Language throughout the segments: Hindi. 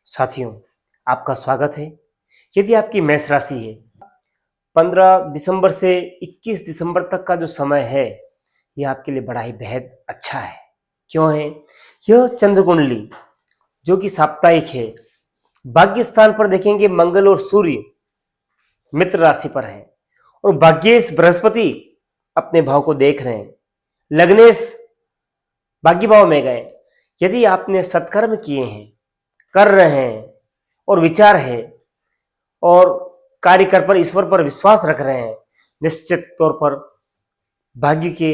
साथियों, आपका स्वागत है। यदि आपकी मेष राशि है, 15 दिसंबर से 21 दिसंबर तक का जो समय है, यह आपके लिए बड़ा ही बेहद अच्छा है। क्यों है? यह चंद्र कुंडली जो कि साप्ताहिक है, भाग्य स्थान पर देखेंगे मंगल और सूर्य मित्र राशि पर है और भाग्येश बृहस्पति अपने भाव को देख रहे हैं, लग्नेश भाग्य भाव में गए। यदि आपने सत्कर्म किए हैं, कर रहे हैं और विचार है और कार्य कर पर ईश्वर पर विश्वास रख रहे हैं, निश्चित तौर पर भाग्य के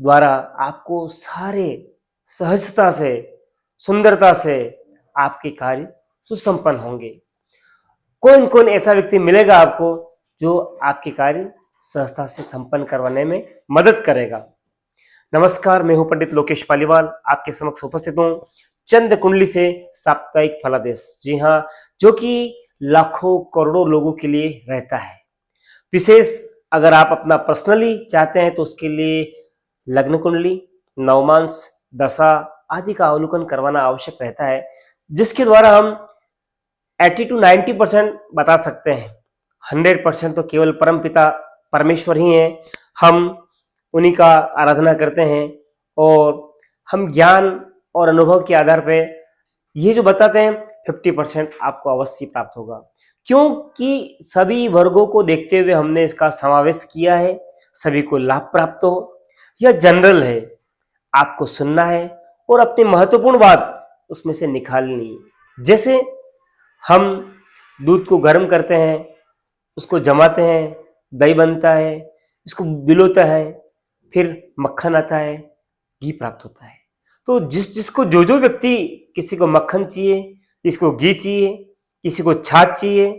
द्वारा आपको सारे सहजता से, सुंदरता से आपके कार्य सुसंपन्न होंगे। कौन कौन ऐसा व्यक्ति मिलेगा आपको जो आपके कार्य सहजता से संपन्न करवाने में मदद करेगा। नमस्कार, मैं हूं पंडित लोकेश पालीवाल, आपके समक्ष उपस्थित हूं चंद्र कुंडली से साप्ताहिक फलादेश। जी हाँ, जो कि लाखों करोड़ों लोगों के लिए रहता है। विशेष अगर आप अपना पर्सनली चाहते हैं तो उसके लिए लग्न कुंडली, नवमांश, दशा आदि का अवलोकन करवाना आवश्यक रहता है, जिसके द्वारा हम 80 to 90% बता सकते हैं। 100% तो केवल परमपिता परमेश्वर ही हैं, हम उन्हीं का आराधना करते हैं और हम ज्ञान और अनुभव के आधार पे ये जो बताते हैं 50% आपको अवश्य प्राप्त होगा, क्योंकि सभी वर्गों को देखते हुए हमने इसका समावेश किया है, सभी को लाभ प्राप्त हो। यह जनरल है, आपको सुनना है और अपनी महत्वपूर्ण बात उसमें से निकालनी है। जैसे हम दूध को गर्म करते हैं, उसको जमाते हैं, दही बनता है, इसको बिलोता है, फिर मक्खन आता है, घी प्राप्त होता है। तो जिसको जो व्यक्ति, किसी को मक्खन चाहिए, किसी को घी चाहिए, किसी को छाछ चाहिए,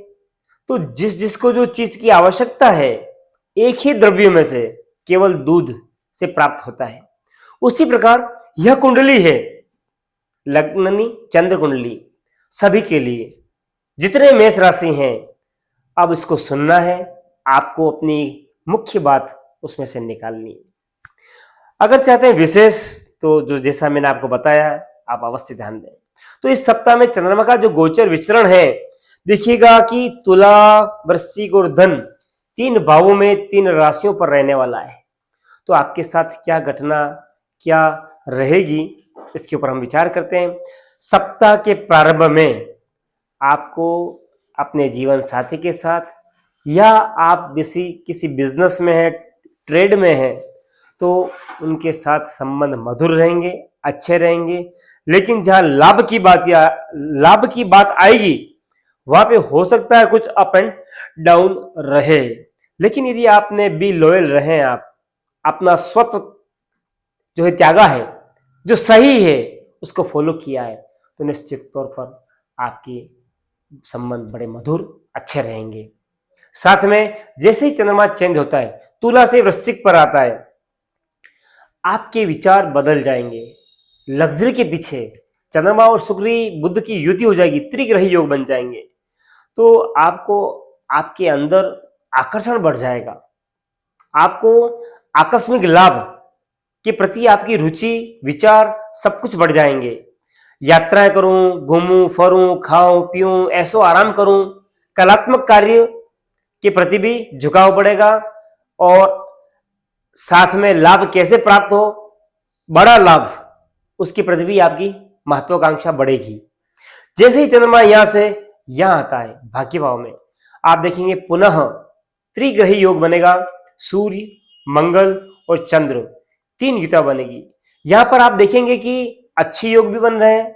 तो जिसको जो चीज की आवश्यकता है एक ही द्रव्य में से केवल दूध से प्राप्त होता है। उसी प्रकार यह कुंडली है, लग्ननी चंद्र कुंडली, सभी के लिए, जितने मेष राशि हैं। अब इसको सुनना है, आपको अपनी मुख्य बात उसमें से निकालनी है। अगर चाहते हैं विशेष, तो जो जैसा मैंने आपको बताया आप अवश्य ध्यान दें। तो इस सप्ताह में चंद्रमा का जो गोचर विचरण है, देखिएगा कि तुला, वृश्चिक और धन 3 भावों में 3 राशियों पर रहने वाला है। तो आपके साथ क्या घटना क्या रहेगी, इसके ऊपर हम विचार करते हैं। सप्ताह के प्रारंभ में आपको अपने जीवन साथी के साथ, या आप किसी बिजनेस में है, ट्रेड में है, तो उनके साथ संबंध मधुर रहेंगे, अच्छे रहेंगे। लेकिन जहां लाभ की बात आएगी, वहां पे हो सकता है कुछ अप एंड डाउन रहे। लेकिन यदि आपने बी लॉयल रहे, आप अपना स्वत्व जो है त्यागा है, जो सही है उसको फॉलो किया है, तो निश्चित तौर पर आपके संबंध बड़े मधुर अच्छे रहेंगे। साथ में जैसे ही चंद्रमा चेंज होता है, तुला से वृश्चिक पर आता है, आपके विचार बदल जाएंगे। लग्जरी के पीछे चंद्रमा और शुक्र बुध की युति हो जाएगी, त्रिग्रही योग बन जाएंगे। तो आपको आपके अंदर आकर्षण बढ़ जाएगा, आपको आकस्मिक लाभ के प्रति आपकी रुचि, विचार सब कुछ बढ़ जाएंगे। यात्राएं करूं, घूमूं, फरूं, खाऊं, पीऊं, ऐसो आराम करूं, कलात्मक कार्य के प्रति भी झुकाव बढ़ेगा और साथ में लाभ कैसे प्राप्त हो, बड़ा लाभ, उसके प्रति भी आपकी महत्वाकांक्षा बढ़ेगी। जैसे ही चंद्रमा यहां से यहां आता है भाग्य भाव में, आप देखेंगे पुनः त्रिग्रही योग बनेगा। सूर्य, मंगल और चंद्र 3 युतियां बनेगी। यहां पर आप देखेंगे कि अच्छे योग भी बन रहे हैं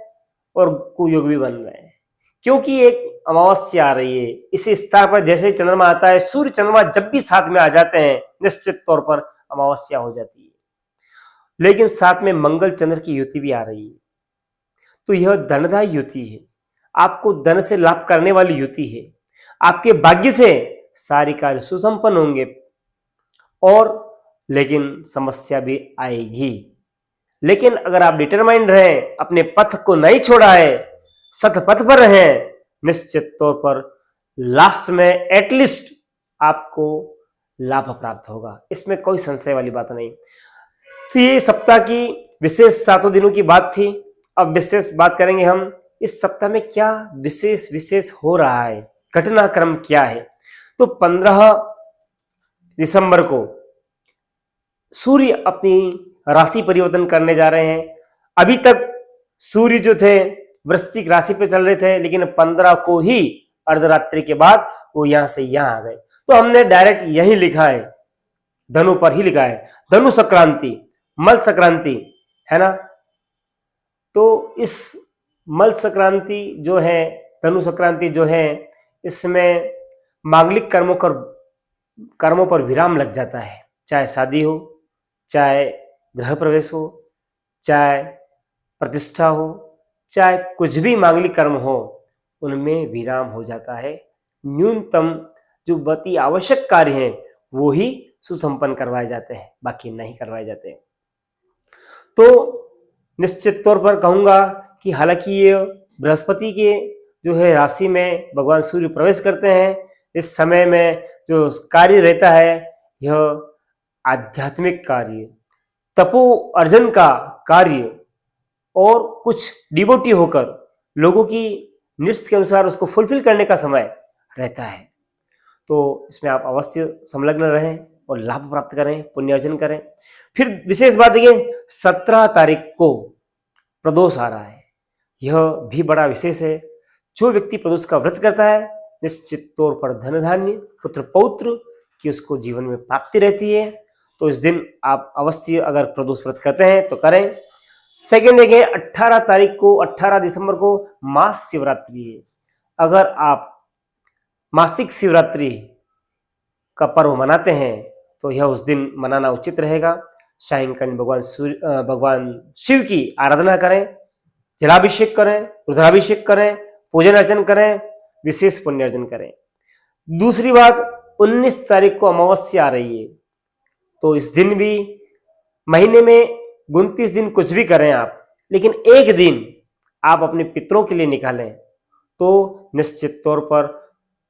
और कुयोग भी बन रहे हैं, क्योंकि एक अमावस्या आ रही है। इसी स्थान पर जैसे ही चंद्रमा आता है, सूर्य चंद्रमा जब भी साथ में आ जाते हैं, निश्चित तौर पर अमावस्या हो जाती है। लेकिन साथ में मंगल चंद्र की युति भी आ रही है, तो यह धनदायी युति है, आपको धन से लाभ करने वाली युति है। आपके भाग्य से सारी कार्य सुसंपन्न होंगे, और लेकिन समस्या भी आएगी। लेकिन अगर आप डिटरमाइंड रहे, अपने पथ को नहीं छोड़ा है, सतपथ पर रहें, निश्चित तौर पर लास्ट में एटलीस्ट आपको लाभ प्राप्त होगा, इसमें कोई संशय वाली बात नहीं। तो ये सप्ताह की विशेष 7 दिनों की बात थी। अब विशेष बात करेंगे हम इस सप्ताह में क्या विशेष विशेष हो रहा है, घटनाक्रम क्या है। तो 15 दिसंबर को सूर्य अपनी राशि परिवर्तन करने जा रहे हैं। अभी तक सूर्य जो थे वृश्चिक राशि पे चल रहे थे, लेकिन 15 को ही अर्धरात्रि के बाद वो यहां से यहां आ गए। तो हमने डायरेक्ट यही लिखा है, धनु पर ही लिखा है, धनु संक्रांति, मल संक्रांति, है ना। तो इस मल संक्रांति जो है, धनु संक्रांति जो है, इसमें मांगलिक कर्मों पर विराम लग जाता है। चाहे शादी हो, चाहे गृह प्रवेश हो, चाहे प्रतिष्ठा हो, चाहे कुछ भी मांगलिक कर्म हो, उनमें विराम हो जाता है। न्यूनतम जो अति आवश्यक कार्य हैं वो ही सुसंपन्न करवाए जाते हैं, बाकी नहीं करवाए जाते हैं। तो निश्चित तौर पर कहूंगा कि हालांकि ये बृहस्पति के जो है राशि में भगवान सूर्य प्रवेश करते हैं, इस समय में जो कार्य रहता है यह आध्यात्मिक कार्य, तपो अर्जन का कार्य और कुछ डिवोटी होकर लोगों की नीड्स के अनुसार उसको फुलफिल करने का समय रहता है। तो इसमें आप अवश्य संलग्न रहें और लाभ प्राप्त करें, पुण्य अर्जन करें। फिर विशेष बात ये 17 तारीख को प्रदोष आ रहा है, यह भी बड़ा विशेष है। जो व्यक्ति प्रदोष का व्रत करता है निश्चित तौर पर धन धान्य पुत्र पौत्र की उसको जीवन में प्राप्ति रहती है। तो इस दिन आप अवश्य अगर प्रदोष व्रत करते हैं तो करें। सेकेंड देखें, 18 तारीख को, 18 दिसंबर को मास शिवरात्रि है। अगर आप मासिक शिवरात्रि का पर्व मनाते हैं तो यह उस दिन मनाना उचित रहेगा। सायंकाल भगवान शिव की आराधना करें, जलाभिषेक करें, रुद्राभिषेक करें, पूजन अर्चन करें, विशेष पुण्य अर्जन करें। दूसरी बात, 19 तारीख को अमावस्या आ रही है, तो इस दिन भी महीने में 29 दिन कुछ भी करें आप, लेकिन एक दिन आप अपने पितरों के लिए निकालें तो निश्चित तौर पर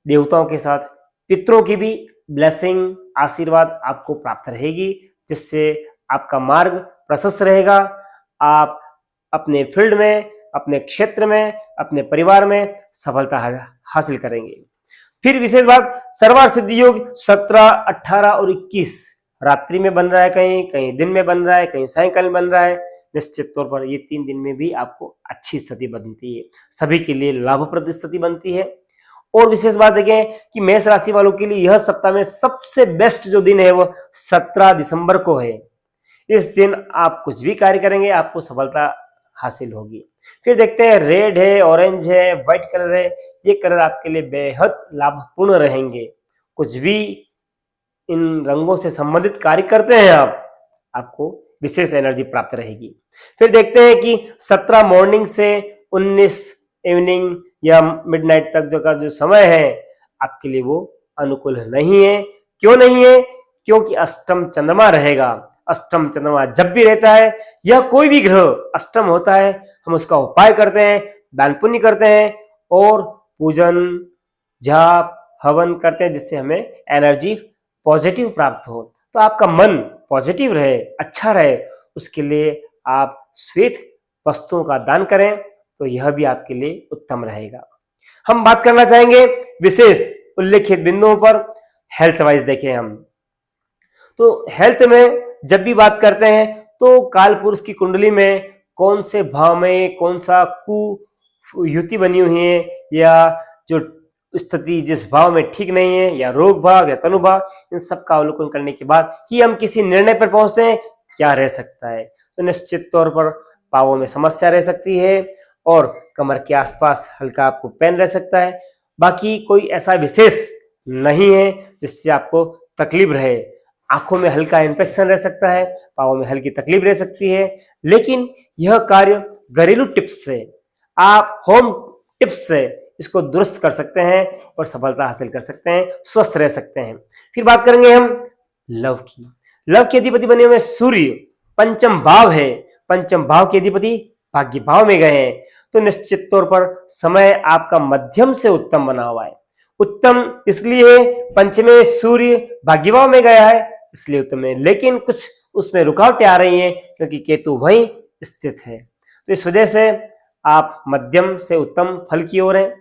देवताओं के साथ पितरों की भी ब्लेसिंग, आशीर्वाद आपको प्राप्त रहेगी, जिससे आपका मार्ग प्रशस्त रहेगा। आप अपने फील्ड में, अपने क्षेत्र में, अपने परिवार में सफलता हासिल करेंगे। फिर विशेष बात, सर्वार्थ सिद्धि योग 17, 18 और 21 रात्रि में बन रहा है, कहीं दिन में बन रहा है, कहीं सायंकाल में बन रहा है। निश्चित तौर पर ये 3 दिन में भी आपको अच्छी स्थिति बनती है, सभी के लिए लाभप्रद स्थिति बनती है। और विशेष बात देखें कि मेष राशि वालों के लिए यह सप्ताह में सबसे बेस्ट जो दिन है वो 17 दिसंबर को है। इस दिन आप कुछ भी कार्य करेंगे आपको सफलता हासिल होगी। फिर देखते हैं, रेड है, ऑरेंज है, व्हाइट कलर है, ये कलर आपके लिए बेहद लाभपूर्ण रहेंगे। कुछ भी इन रंगों से संबंधित कार्य करते हैं आपको विशेष एनर्जी प्राप्त रहेगी। फिर देखते हैं कि 17 मॉर्निंग से 19 इवनिंग या मिडनाइट तक जो समय है आपके लिए वो अनुकूल नहीं है। क्यों नहीं है? क्योंकि अष्टम चंद्रमा रहेगा। अष्टम चंद्रमा जब भी रहता है या कोई भी ग्रह अष्टम होता है, हम उसका उपाय करते हैं, दान पुण्य करते हैं और पूजन जाप हवन करते हैं, जिससे हमें एनर्जी पॉजिटिव प्राप्त हो। तो आपका मन पॉजिटिव रहे, अच्छा रहे, उसके लिए आप श्वेत वस्तुओं का दान करें तो यह भी आपके लिए उत्तम रहेगा। हम बात करना चाहेंगे विशेष उल्लेखित बिंदुओं पर। हेल्थ वाइज देखें हम तो हेल्थ में जब भी बात करते हैं तो काल पुरुष की कुंडली में कौन से भाव में कौन सा कुयुति बनी हुई है या जो स्थिति जिस भाव में ठीक नहीं है या रोग भाव या तनु भाव, इन सब का अवलोकन करने के बाद ही हम किसी निर्णय पर पहुंचते हैं क्या रह सकता है। तो निश्चित तौर पर पावों में समस्या रह सकती है और कमर के आसपास हल्का आपको पेन रह सकता है। बाकी कोई ऐसा विशेष नहीं है जिससे आपको तकलीफ रहे। आंखों में हल्का इन्फेक्शन रह सकता है, पावों में हल्की तकलीफ रह सकती है, लेकिन यह कार्य घरेलू टिप्स से, आप होम टिप्स से इसको दुरुस्त कर सकते हैं और सफलता हासिल कर सकते हैं, स्वस्थ रह सकते हैं। फिर बात करेंगे हम लव की। लव के अधिपति बने हुए सूर्य पंचम भाव है, पंचम भाव के अधिपति भाग्य भाव में गए हैं, तो निश्चित तौर पर समय आपका मध्यम से उत्तम बना हुआ है। उत्तम इसलिए पंचमे सूर्य भाग्य भाव में गया है इसलिए उत्तम है, लेकिन कुछ उसमें रुकावटें आ रही हैं क्योंकि केतु वहीं स्थित है। तो इस वजह से आप मध्यम से उत्तम फल की ओर हैं।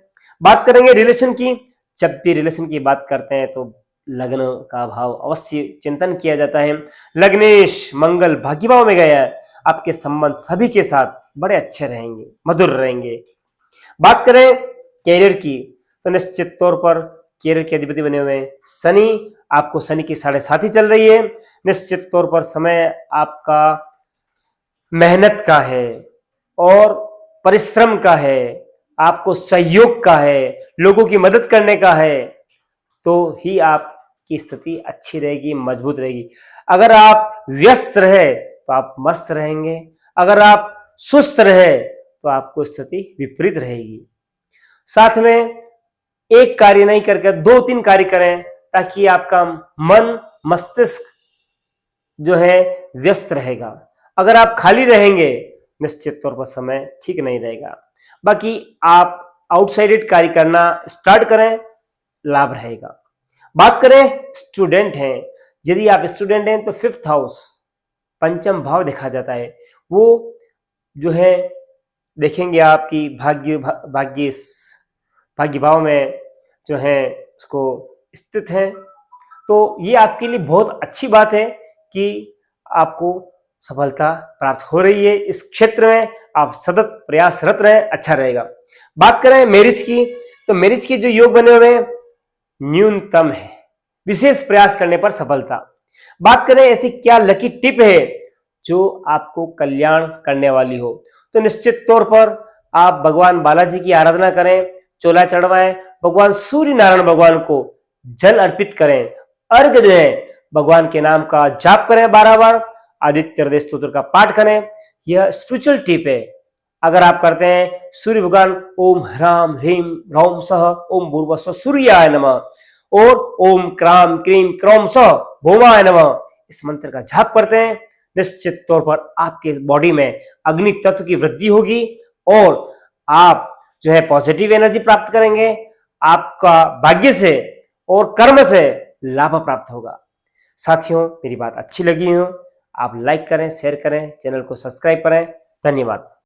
बात करेंगे रिलेशन की। जब भी रिलेशन की बात करते हैं तो लग्न का भाव अवश्य चिंतन किया जाता है। लग्नेश मंगल भाग्य भाव में गया है, आपके संबंध सभी के साथ बड़े अच्छे रहेंगे, मधुर रहेंगे। बात करें कैरियर की तो निश्चित तौर पर कैरियर के अधिपति बने हुए हैं शनि, आपको शनि की 7.5 चल रही है। निश्चित तौर पर समय आपका मेहनत का है और परिश्रम का है, आपको सहयोग का है, लोगों की मदद करने का है, तो ही आपकी स्थिति अच्छी रहेगी, मजबूत रहेगी। अगर आप व्यस्त रहे तो आप मस्त रहेंगे, अगर आप सुस्त रहे तो आपको स्थिति विपरीत रहेगी। साथ में एक कार्य नहीं करके 2-3 कार्य करें ताकि आपका मन मस्तिष्क जो है व्यस्त रहेगा। अगर आप खाली रहेंगे निश्चित तौर पर समय ठीक नहीं रहेगा। बाकी आप आउटसाइडेड कार्य करना स्टार्ट करें, लाभ रहेगा। बात करें स्टूडेंट हैं, यदि आप स्टूडेंट हैं तो 5th हाउस पंचम भाव देखा जाता है, वो जो है देखेंगे आपकी भाग्य भाव में जो है उसको स्थित है। तो ये आपके लिए बहुत अच्छी बात है कि आपको सफलता प्राप्त हो रही है इस क्षेत्र में, आप सतत प्रयासरत रहें, अच्छा रहेगा। बात करें मैरिज की तो मैरिज के जो योग बने हुए हैं न्यूनतम है, विशेष प्रयास करने पर सफलता। बात करें ऐसी क्या लकी टिप है जो आपको कल्याण करने वाली हो, तो निश्चित तौर पर आप भगवान बालाजी की आराधना करें, चोला चढ़वाएं, भगवान सूर्य नारायण भगवान को जल अर्पित करें, अर्घ दें, भगवान के नाम का जाप करें 12 बार, आदित्य हृदय स्तोत्र का पाठ करें। यह स्पिरिचुअल टिप है। अगर आप करते हैं सूर्य भगवान ओम ह्राम ह्रीम ह्रौम सह ओम भूर्भुवस्सुः सूर्याय नमः और ओम क्राम क्रीम क्रौम सह भौमाय नमः, इस मंत्र का जाप करते हैं, निश्चित तौर पर आपके बॉडी में अग्नि तत्व की वृद्धि होगी और आप जो है पॉजिटिव एनर्जी प्राप्त करेंगे, आपका भाग्य से और कर्म से लाभ प्राप्त होगा। साथियों, मेरी बात अच्छी लगी हो आप लाइक करें, शेयर करें, चैनल को सब्सक्राइब करें। धन्यवाद।